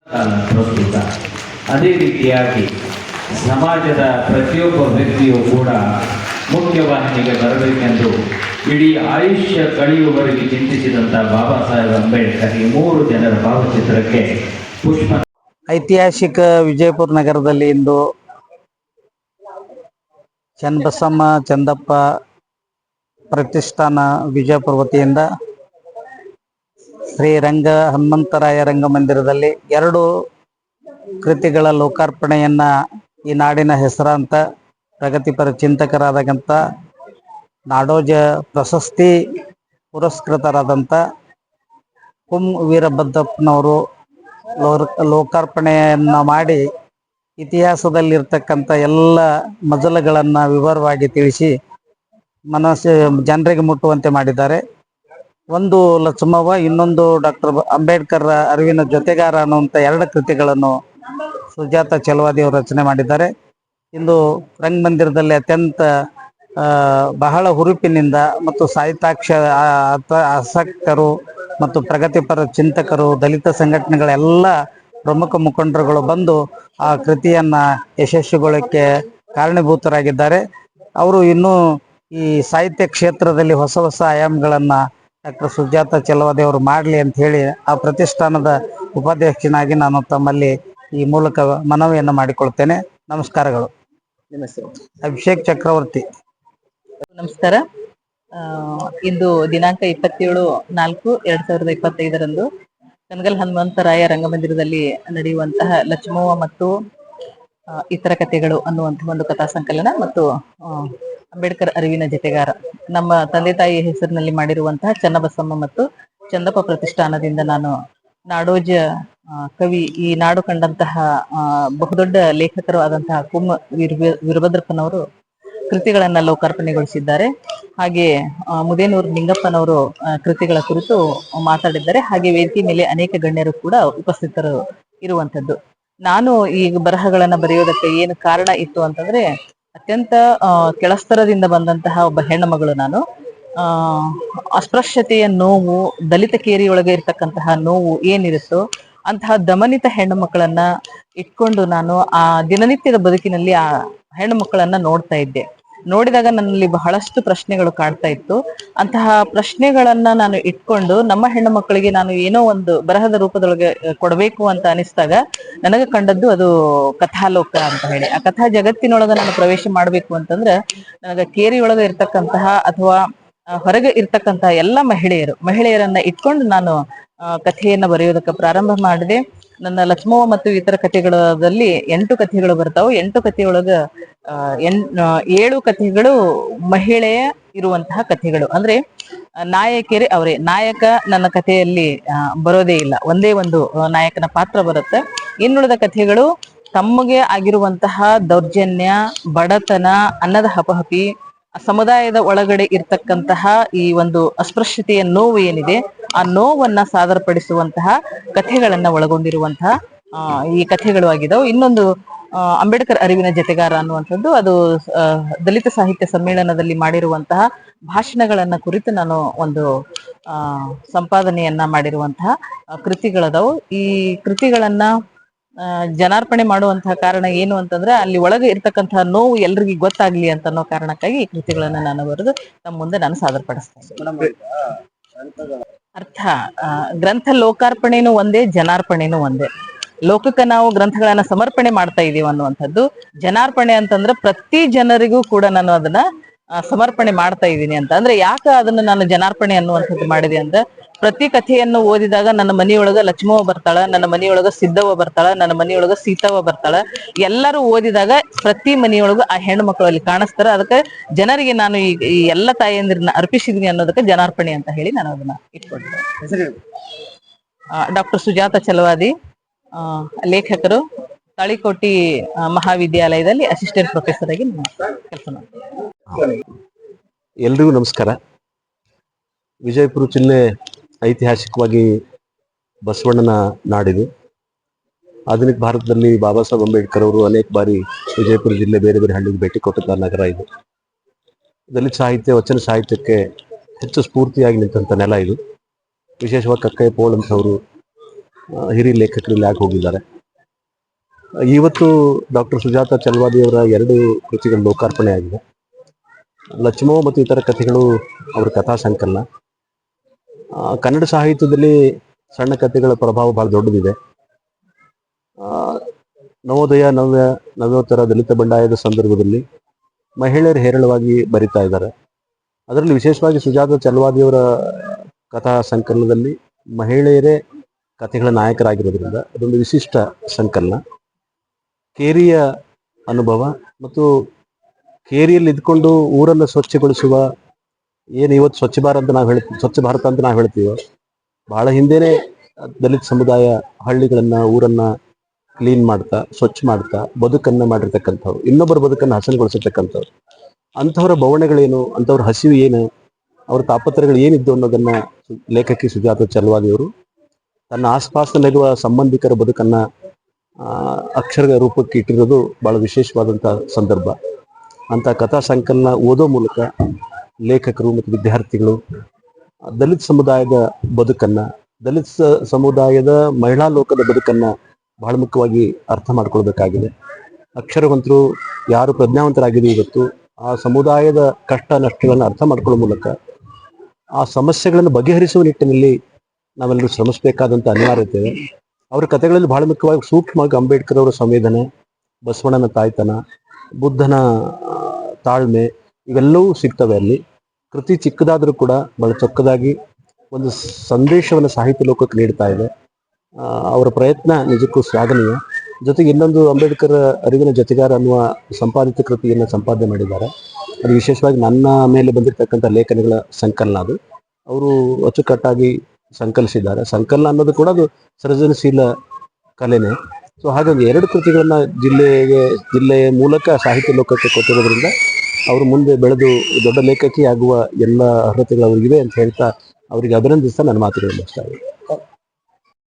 ಪ್ರಸ್ತುತ. ಅದೇ ರೀತಿಯಾಗಿ ಸಮಾಜದ ಪ್ರತಿಯೊಬ್ಬ ವ್ಯಕ್ತಿಯೂ ಕೂಡ ಮುಖ್ಯವಾಹಿನಿಗೆ ಬರಬೇಕೆಂದು ಇಡೀ ಆಯುಷ್ಯ ಕಳೆಯುವವರೆಗೆ ಚಿಂತಿಸಿದಂಥ ಬಾಬಾ ಸಾಹೇಬ್ ಅಂಬೇಡ್ಕರ್ ಈ 3 ಜನರ ಭಾವಚಿತ್ರಕ್ಕೆ ಪುಷ್ಪ. ಐತಿಹಾಸಿಕ ವಿಜಯಪುರ ನಗರದಲ್ಲಿ ಇಂದು ಚನ್ನಬಸಮ್ಮ ಚಂದಪ್ಪ ಪ್ರತಿಷ್ಠಾನ ವಿಜಯಪುರ ವತಿಯಿಂದ ಶ್ರೀ ರಂಗ ಹನುಮಂತರಾಯ ರಂಗಮಂದಿರದಲ್ಲಿ 2 ಕೃತಿಗಳ ಲೋಕಾರ್ಪಣೆಯನ್ನ ಈ ನಾಡಿನ ಹೆಸರಾಂತ ಪ್ರಗತಿಪರ ಚಿಂತಕರಾದಂಥ ನಾಡೋಜ ಪ್ರಶಸ್ತಿ ಪುರಸ್ಕೃತರಾದಂಥ ಕುಂ ವೀರಭದ್ರಪ್ಪನವರು ಲೋಕಾರ್ಪಣೆಯನ್ನ ಮಾಡಿ ಇತಿಹಾಸದಲ್ಲಿರ್ತಕ್ಕಂಥ ಎಲ್ಲ ಮಜಲುಗಳನ್ನು ವಿವರವಾಗಿ ತಿಳಿಸಿ ಜನರಿಗೆ ಮುಟ್ಟುವಂತೆ ಮಾಡಿದ್ದಾರೆ. ಒಂದು ಲಕ್ಷ್ಮವ್ವ, ಇನ್ನೊಂದು ಡಾಕ್ಟರ್ ಅಂಬೇಡ್ಕರ್ ಅರಿವಿನ ಜೊತೆಗಾರ ಅನ್ನುವಂಥ 2 ಕೃತಿಗಳನ್ನು ಸುಜಾತ ಚಲವಾದಿ ಅವರು ರಚನೆ ಮಾಡಿದ್ದಾರೆ. ಇಂದು ರಂಗಮಂದಿರದಲ್ಲಿ ಅತ್ಯಂತ ಬಹಳ ಹುರುಪಿನಿಂದ ಮತ್ತು ಸಾಹಿತ್ಯಾಕ್ಷ ಆಸಕ್ತರು ಮತ್ತು ಪ್ರಗತಿಪರ ಚಿಂತಕರು, ದಲಿತ ಸಂಘಟನೆಗಳೆಲ್ಲ ಪ್ರಮುಖ ಮುಖಂಡರುಗಳು ಬಂದು ಆ ಕೃತಿಯನ್ನ ಯಶಸ್ವಿಗೊಳ್ಳಕ್ಕೆ ಕಾರಣೀಭೂತರಾಗಿದ್ದಾರೆ. ಅವರು ಇನ್ನೂ ಈ ಸಾಹಿತ್ಯ ಕ್ಷೇತ್ರದಲ್ಲಿ ಹೊಸ ಹೊಸ ಆಯಾಮಗಳನ್ನ ಡಾಕ್ಟರ್ ಸುಜಾತ ಚಲವಾದಿ ಅವರು ಮಾಡಲಿ ಅಂತ ಹೇಳಿ ಆ ಪ್ರತಿಷ್ಠಾನದ ಉಪಾಧ್ಯಕ್ಷನಾಗಿ ನಾನು ತಮ್ಮಲ್ಲಿ ಈ ಮೂಲಕ ಮನವಿಯನ್ನು ಮಾಡಿಕೊಳ್ತೇನೆ. ನಮಸ್ಕಾರಗಳು. ಅಭಿಷೇಕ್ ಚಕ್ರವರ್ತಿ. ನಮಸ್ಕಾರ. ಇಂದು ದಿನಾಂಕ 27/4/2025 ಕನಗಲ್ ಹನುಮಂತರಾಯ ರಂಗಮಂದಿರದಲ್ಲಿ ನಡೆಯುವಂತಹ ಲಕ್ಷ್ಮವ್ವ ಮತ್ತು ಇತರ ಕಥೆಗಳು ಅನ್ನುವಂತಹ ಒಂದು ಕಥಾ ಸಂಕಲನ ಮತ್ತು ಅಂಬೇಡ್ಕರ್ ಅರಿವಿನ ಜೊತೆಗಾರ ನಮ್ಮ ತಂದೆ ತಾಯಿಯ ಹೆಸರಿನಲ್ಲಿ ಮಾಡಿರುವಂತಹ ಚನ್ನಬಸಮ್ಮ ಮತ್ತು ಚಂದಪ್ಪ ಪ್ರತಿಷ್ಠಾನದಿಂದ ನಾನು ನಾಡೋಜ ಕವಿ, ಈ ನಾಡು ಕಂಡಂತಹ ಬಹುದೊಡ್ಡ ಲೇಖಕರು ಆದಂತಹ ಕುಂ ವೀರಭದ್ರಪ್ಪನವರು ಕೃತಿಗಳನ್ನ ಲೋಕಾರ್ಪಣೆಗೊಳಿಸಿದ್ದಾರೆ. ಹಾಗೆ ಮುದೇನೂರು ನಿಂಗಪ್ಪನವರು ಕೃತಿಗಳ ಕುರಿತು ಮಾತಾಡಿದ್ದಾರೆ. ಹಾಗೆ ವೇದಿಕೆ ಮೇಲೆ ಅನೇಕ ಗಣ್ಯರು ಕೂಡ ಉಪಸ್ಥಿತರು ಇರುವಂತದ್ದು. ನಾನು ಈ ಬರಹಗಳನ್ನ ಬರೆಯೋದಕ್ಕೆ ಏನು ಕಾರಣ ಇತ್ತು ಅಂತಂದ್ರೆ, ಅತ್ಯಂತ ಕೆಳಸ್ತರದಿಂದ ಬಂದಂತಹ ಒಬ್ಬ ಹೆಣ್ಣು ಮಗಳು ನಾನು. ಅಸ್ಪೃಶ್ಯತೆಯ ನೋವು, ದಲಿತ ಕೇರಿಯೊಳಗೆ ಇರ್ತಕ್ಕಂತಹ ನೋವು ಏನಿರುತ್ತೋ ಅಂತಹ ದಮನಿತ ಹೆಣ್ಣು ಮಕ್ಕಳನ್ನ ಇಟ್ಕೊಂಡು ನಾನು ಆ ದಿನನಿತ್ಯದ ಬದುಕಿನಲ್ಲಿ ಆ ಹೆಣ್ಣು ಮಕ್ಕಳನ್ನ ನೋಡ್ತಾ ಇದ್ದೆ. ನೋಡಿದಾಗ ನನ್ನಲ್ಲಿ ಬಹಳಷ್ಟು ಪ್ರಶ್ನೆಗಳು ಕಾಡ್ತಾ ಇತ್ತು. ಅಂತಹ ಪ್ರಶ್ನೆಗಳನ್ನ ನಾನು ಇಟ್ಕೊಂಡು ನಮ್ಮ ಹೆಣ್ಣು ಮಕ್ಕಳಿಗೆ ನಾನು ಏನೋ ಒಂದು ಬರಹದ ರೂಪದೊಳಗೆ ಕೊಡಬೇಕು ಅಂತ ಅನಿಸ್ದಾಗ ನನಗೆ ಕಂಡದ್ದು ಅದು ಕಥಾಲೋಕ ಅಂತ ಹೇಳಿ. ಆ ಕಥಾ ಜಗತ್ತಿನೊಳಗ ನಾನು ಪ್ರವೇಶ ಮಾಡ್ಬೇಕು ಅಂತಂದ್ರೆ ನನಗೆ ಕೇರಿಯೊಳಗೆ ಇರ್ತಕ್ಕಂತಹ ಅಥವಾ ಹೊರಗೆ ಇರ್ತಕ್ಕಂತಹ ಎಲ್ಲ ಮಹಿಳೆಯರನ್ನ ಇಟ್ಕೊಂಡು ನಾನು ಕಥೆಯನ್ನ ಬರೆಯೋದಕ್ಕೆ ಪ್ರಾರಂಭ ಮಾಡಿದೆ. ನನ್ನ ಲಕ್ಷ್ಮವ್ವ ಮತ್ತು ಇತರ ಕಥೆಗಳಲ್ಲಿ 8 ಕಥೆಗಳು ಬರ್ತಾವೆ. 8 ಕಥೆಯೊಳಗ 7 ಕಥೆಗಳು ಮಹಿಳೆಯ ಇರುವಂತಹ ಕಥೆಗಳು. ಅಂದ್ರೆ ನಾಯಕಿಯರೇ ಅವರೇ. ನಾಯಕ ನನ್ನ ಕಥೆಯಲ್ಲಿ ಬರೋದೇ ಇಲ್ಲ, ಒಂದೇ ಒಂದು ನಾಯಕನ ಪಾತ್ರ ಬರುತ್ತೆ. ಇನ್ನುಳಿದ ಕಥೆಗಳು ತಮಗೆ ಆಗಿರುವಂತಹ ದೌರ್ಜನ್ಯ, ಬಡತನ, ಅನ್ನದ ಹಪಹಪಿ, ಸಮುದಾಯದ ಒಳಗಡೆ ಇರ್ತಕ್ಕಂತಹ ಈ ಒಂದು ಅಸ್ಪೃಶ್ಯತೆಯ ನೋವು ಏನಿದೆ ಆ ನೋವನ್ನ ಸಾದರಪಡಿಸುವಂತಹ ಕಥೆಗಳನ್ನ ಒಳಗೊಂಡಿರುವಂತಹ ಈ ಕಥೆಗಳು ಆಗಿದಾವೆ. ಇನ್ನೊಂದು ಅಂಬೇಡ್ಕರ್ ಅರಿವಿನ ಜೊತೆಗಾರ ಅನ್ನುವಂಥದ್ದು, ಅದು ದಲಿತ ಸಾಹಿತ್ಯ ಸಮ್ಮೇಳನದಲ್ಲಿ ಮಾಡಿರುವಂತಹ ಭಾಷಣಗಳನ್ನ ಕುರಿತು ನಾನು ಒಂದು ಸಂಪಾದನೆಯನ್ನ ಮಾಡಿರುವಂತಹ ಕೃತಿಗಳದಾವು. ಈ ಕೃತಿಗಳನ್ನ ಜನಾರ್ಪಣೆ ಮಾಡುವಂತಹ ಕಾರಣ ಏನು ಅಂತಂದ್ರೆ, ಅಲ್ಲಿ ಒಳಗೆ ಇರ್ತಕ್ಕಂತಹ ನೋವು ಎಲ್ರಿಗೂ ಗೊತ್ತಾಗ್ಲಿ ಅಂತ ಅನ್ನೋ ಕಾರಣಕ್ಕಾಗಿ ಈ ಕೃತಿಗಳನ್ನ ನಾನು ಬರೆದು ತಮ್ಮ ಮುಂದೆ ನಾನು ಸಾದರಪಡಿಸ್ತೇನೆ. ಅರ್ಥ, ಗ್ರಂಥ ಲೋಕಾರ್ಪಣೆನೂ ಒಂದೇ, ಜನಾರ್ಪಣೆನೂ ಒಂದೇ. ಲೋಕಕ್ಕೆ ನಾವು ಗ್ರಂಥಗಳನ್ನ ಸಮರ್ಪಣೆ ಮಾಡ್ತಾ ಇದೀವಿ ಅನ್ನುವಂಥದ್ದು. ಜನಾರ್ಪಣೆ ಅಂತಂದ್ರೆ ಪ್ರತಿ ಜನರಿಗೂ ಕೂಡ ನಾನು ಅದನ್ನ ಸಮರ್ಪಣೆ ಮಾಡ್ತಾ ಇದ್ದೀನಿ ಅಂತ. ಅಂದ್ರೆ ಯಾಕೆ ಅದನ್ನ ನಾನು ಜನಾರ್ಪಣೆ ಅನ್ನುವಂಥದ್ದು ಮಾಡಿದೆ ಅಂದ್ರೆ, ಪ್ರತಿ ಕಥೆಯನ್ನು ಓದಿದಾಗ ನನ್ನ ಮನೆಯೊಳಗ ಲಕ್ಷ್ಮವ್ವ ಬರ್ತಾಳ, ನನ್ನ ಮನೆಯೊಳಗ ಸಿದ್ದವ್ವ ಬರ್ತಾಳ, ನನ್ನ ಮನೆಯೊಳಗ ಸೀತವ್ವ ಬರ್ತಾಳ. ಎಲ್ಲರೂ ಓದಿದಾಗ ಪ್ರತಿ ಮನೆಯೊಳಗೂ ಆ ಹೆಣ್ಣು ಮಕ್ಕಳು ಅಲ್ಲಿ ಕಾಣಿಸ್ತಾರ. ಅದಕ್ಕೆ ಜನರಿಗೆ ನಾನು ಈ ಎಲ್ಲ ತಾಯಿಯಂದಿರನ್ನ ಅರ್ಪಿಸಿದೀನಿ ಅನ್ನೋದಕ್ಕೆ ಜನಾರ್ಪಣೆ ಅಂತ ಹೇಳಿ ನಾನು ಅದನ್ನ ಇಟ್ಕೊಂಡಿದ್ದೆ. ಡಾಕ್ಟರ್ ಸುಜಾತ ಚಲವಾದಿ, ಲೇಖಕರು, ತಾಳಿಕೋಟಿ ಮಹಾವಿದ್ಯಾಲಯದಲ್ಲಿ ಅಸಿಸ್ಟೆಂಟ್ ಪ್ರೊಫೆಸರ್ ಆಗಿ ಕೆಲಸ ಮಾಡ್ತೀನಿ. ಎಲ್ರಿಗೂ ನಮಸ್ಕಾರ. ವಿಜಯಪುರ ಜಿಲ್ಲೆ ಐತಿಹಾಸಿಕವಾಗಿ ಬಸವಣ್ಣನ ನಾಡಿದು. ಆಧುನಿಕ ಭಾರತದಲ್ಲಿ ಬಾಬಾ ಸಾಹೇಬ್ ಅಂಬೇಡ್ಕರ್ ಅವರು ಅನೇಕ ಬಾರಿ ವಿಜಯಪುರ ಜಿಲ್ಲೆ ಬೇರೆ ಬೇರೆ ಹಳ್ಳಿಗೆ ಭೇಟಿ ಕೊಟ್ಟಂತಹ ನಗರ ಇದು. ದಲಿತ ಸಾಹಿತ್ಯ, ವಚನ ಸಾಹಿತ್ಯಕ್ಕೆ ಹೆಚ್ಚು ಸ್ಫೂರ್ತಿಯಾಗಿ ನಿಂತಹ ನೆಲ ಇದು. ವಿಶೇಷವಾಗಿ ಕಕ್ಕಯ್ಯ ಪೋಳಂಥವರು, ಹಿರಿಯ ಲೇಖಕರು ಇಲ್ಲಿ ಆಗಿ ಹೋಗಿದ್ದಾರೆ. ಇವತ್ತು ಡಾಕ್ಟರ್ ಸುಜಾತ ಚಲವಾದಿಯವರ 2 ಕೃತಿಗಳು ಲೋಕಾರ್ಪಣೆ ಆಗಿದೆ. ಲಚ್ಮೋ ಮತ್ತು ಇತರ ಕಥೆಗಳು ಅವರ ಕಥಾ ಸಂಕಲನ. ಕನ್ನಡ ಸಾಹಿತ್ಯದಲ್ಲಿ ಸಣ್ಣ ಕಥೆಗಳ ಪ್ರಭಾವ ಬಹಳ ದೊಡ್ಡದಿದೆ. ನವೋದಯ ನವ್ಯೋತ್ತರ ದಲಿತ ಬಂಡಾಯದ ಸಂದರ್ಭದಲ್ಲಿ ಮಹಿಳೆಯರು ಹೇರಳವಾಗಿ ಬರಿತಾ ಇದ್ದಾರೆ. ಅದರಲ್ಲಿ ವಿಶೇಷವಾಗಿ ಸುಜಾತ ಚಲವಾದಿಯವರ ಕಥಾ ಸಂಕಲನದಲ್ಲಿ ಮಹಿಳೆಯರೇ ಕಥೆಗಳ ನಾಯಕರಾಗಿರೋದ್ರಿಂದ ಅದೊಂದು ವಿಶಿಷ್ಟ ಸಂಕಲನ. ಕೇರಿಯ ಅನುಭವ ಮತ್ತು ಕೇರಿಯಲ್ಲಿ ಇದ್ಕೊಂಡು ಊರನ್ನು ಸ್ವಚ್ಛಗೊಳಿಸುವ, ಏನು ಇವತ್ತು ಸ್ವಚ್ಛ ಭಾರತ ಅಂತ ನಾವು ಹೇಳ್ತೀವೋ, ಬಹಳ ಹಿಂದೆನೆ ದಲಿತ ಸಮುದಾಯ ಹಳ್ಳಿಗಳನ್ನ ಊರನ್ನ ಕ್ಲೀನ್ ಮಾಡ್ತಾ ಸ್ವಚ್ಛ ಮಾಡ್ತಾ ಬದುಕನ್ನ ಮಾಡಿರ್ತಕ್ಕಂಥವ್ರು, ಇನ್ನೊಬ್ಬರ ಬದುಕನ್ನು ಹಸನುಗೊಳಿಸಿರ್ತಕ್ಕಂಥವ್ರು. ಅಂಥವರ ಬವಣೆಗಳೇನು, ಅಂಥವ್ರ ಹಸಿವು ಏನು, ಅವ್ರ ತಾಪತ್ರಗಳು ಏನಿದ್ದು ಅನ್ನೋದನ್ನ ಲೇಖಕಿ ಸುಜಾತ ಚಲವಾದಿಯವರು ತನ್ನ ಆಸ್ಪಾಸ್ನಲ್ಲಿರುವ ಸಂಬಂಧಿಕರ ಬದುಕನ್ನ ಅಕ್ಷರ ರೂಪಕ್ಕೆ ಇಟ್ಟಿರೋದು ಬಹಳ ವಿಶೇಷವಾದಂಥ ಸಂದರ್ಭ. ಅಂತ ಕಥಾ ಸಂಕಲನ ಓದೋ ಮೂಲಕ ಲೇಖಕರು ಮತ್ತು ವಿದ್ಯಾರ್ಥಿಗಳು ದಲಿತ ಸಮುದಾಯದ ಬದುಕನ್ನ, ದಲಿತ ಸಮುದಾಯದ ಮಹಿಳಾ ಲೋಕದ ಬದುಕನ್ನ ಬಹಳ ಮುಖ್ಯವಾಗಿ ಅರ್ಥ ಮಾಡ್ಕೊಳ್ಬೇಕಾಗಿದೆ. ಅಕ್ಷರವಂತರು ಯಾರು ಪ್ರಜ್ಞಾವಂತರಾಗಿದೆ ಇವತ್ತು ಆ ಸಮುದಾಯದ ಕಷ್ಟ ನಷ್ಟಗಳನ್ನು ಅರ್ಥ ಮಾಡ್ಕೊಳ್ಳೋ ಮೂಲಕ ಆ ಸಮಸ್ಯೆಗಳನ್ನು ಬಗೆಹರಿಸುವ ನಿಟ್ಟಿನಲ್ಲಿ ನಾವೆಲ್ಲರೂ ಶ್ರಮಿಸಬೇಕಾದಂಥ ಅನಿವಾರ್ಯತೆ ಇದೆ. ಅವರ ಕಥೆಗಳಲ್ಲಿ ಬಹಳ ಮುಖ್ಯವಾಗಿ ಸೂಕ್ಷ್ಮವಾಗಿ ಅಂಬೇಡ್ಕರ್ ಅವರ ಸಂವೇದನೆ, ಬಸವಣ್ಣನ ತಾಯ್ತನ, ಬುದ್ಧನ ತಾಳ್ಮೆ ಇವೆಲ್ಲವೂ ಸಿಗ್ತವೆ ಅಲ್ಲಿ. ಕೃತಿ ಚಿಕ್ಕದಾದರೂ ಕೂಡ ಬಹಳ ಚೊಕ್ಕದಾಗಿ ಒಂದು ಸಂದೇಶವನ್ನು ಸಾಹಿತ್ಯ ಲೋಕಕ್ಕೆ ನೀಡ್ತಾ ಇದೆ. ಅವರ ಪ್ರಯತ್ನ ನಿಜಕ್ಕೂ ಶ್ಲಾಘನೀಯ. ಜೊತೆಗೆ ಇನ್ನೊಂದು ಅಂಬೇಡ್ಕರ್ ಅರಿವಿನ ಜೊತೆಗಾರ ಅನ್ನುವ ಸಂಪಾದಿತ ಕೃತಿಯನ್ನು ಸಂಪಾದನೆ ಮಾಡಿದ್ದಾರೆ. ಅದು ವಿಶೇಷವಾಗಿ ನನ್ನ ಮೇಲೆ ಬಂದಿರತಕ್ಕಂಥ ಲೇಖನಗಳ ಸಂಕಲನ. ಅದು ಅವರು ಅಚ್ಚುಕಟ್ಟಾಗಿ ಸಂಕಲಿಸಿದ್ದಾರೆ. ಸಂಕಲನ ಅನ್ನೋದು ಕೂಡ ಅದು ಸೃಜನಶೀಲ ಕಲೆನೇ. ಸೊ ಹಾಗಾಗಿ 2 ಕೃತಿಗಳನ್ನ ಜಿಲ್ಲೆಯ ಮೂಲಕ ಸಾಹಿತ್ಯ ಲೋಕಕ್ಕೆ ಕೊಟ್ಟಿರೋದ್ರಿಂದ ಅವರು ಮುಂದೆ ಬೆಳೆದು ದೊಡ್ಡ ಲೇಖಕಿ ಆಗುವ ಎಲ್ಲ ಅರ್ಹತೆಗಳು ಅವರಿಗಿವೆ ಅಂತ ಹೇಳ್ತಾ ಅವರಿಗೆ ಅಭಿನಂದಿಸ್ತಾ ನನ್ನ ಮಾತುಗಳನ್ನು ಮುಗಿಸ್ತಾ ಇದ್ದೀನಿ.